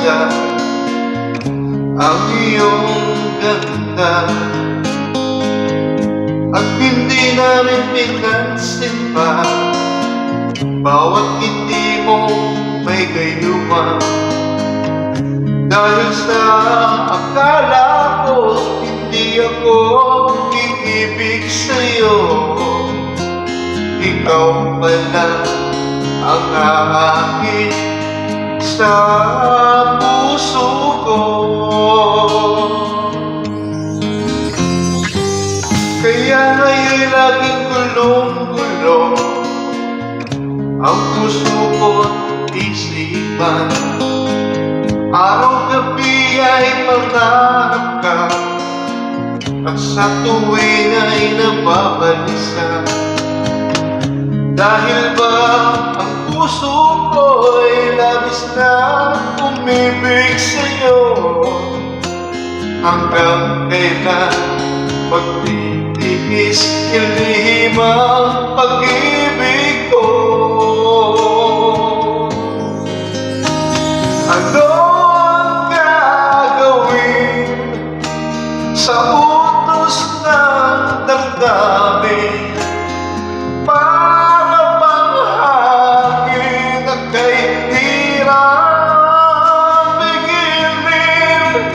talaga ang iyong ganda, at hindi namin pinansin pa bawat ngiti mo may gayuma. Dahil sa akala ko hindi ako iibig sa'yo, ikaw pala ang aakit sa puso ko. Kaya ngayon'y laging gulong-gulong ang puso ko't isipan. Araw-gabi ay pangarap ka, at sa tuwing ay nababalisa. Dahil ba ang puso ko'y labis na umibig sa'yo, hanggang kailan magtitiis ilihim ang pag-ibig ko. Ano ang gagawin sa utos ng damdamin? Para bang hangin na kay hirap bigilin?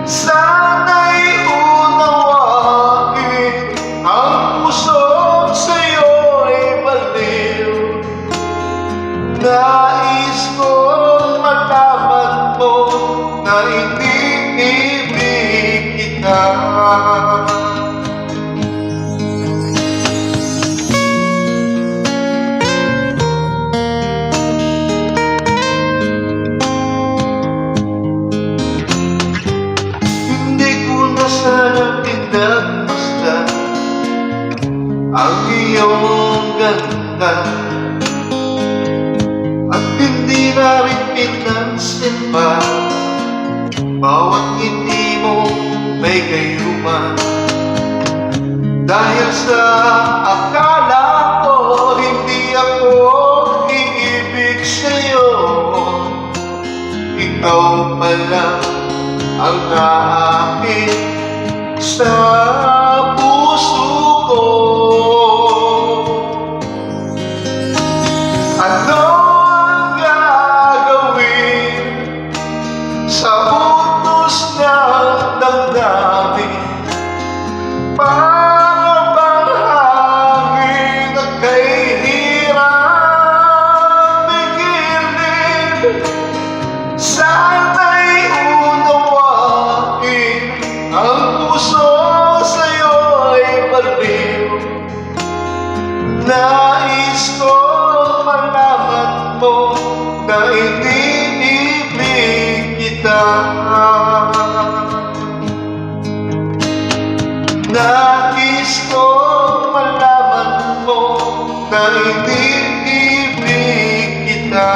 Sana'y unawain ang puso sa'yo'y baliw. Nais kong malaman mo na iniibig kita. Hindi ko na sana pinagmasdan ang iyong ganda, at hindi na rin pinansin pa bawat ngiti mo may gayuma. Dahil sa akala ko hindi ako iibig sa'yo, ikaw pala ang aakit sa puso ko. Ano ang gagawin sa utos ng damdamin? Para bang hangin na kay hirap bigilin? Sana'y unawain ang puso sa'yo'y baliw. Nais ko malaman mo na iniibig kita. Nais ko malaman mo na iniibig kita.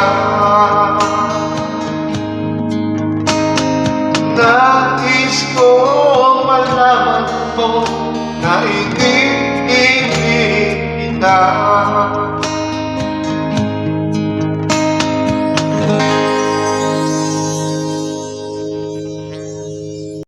Nais ko malaman mo na iniibig kita.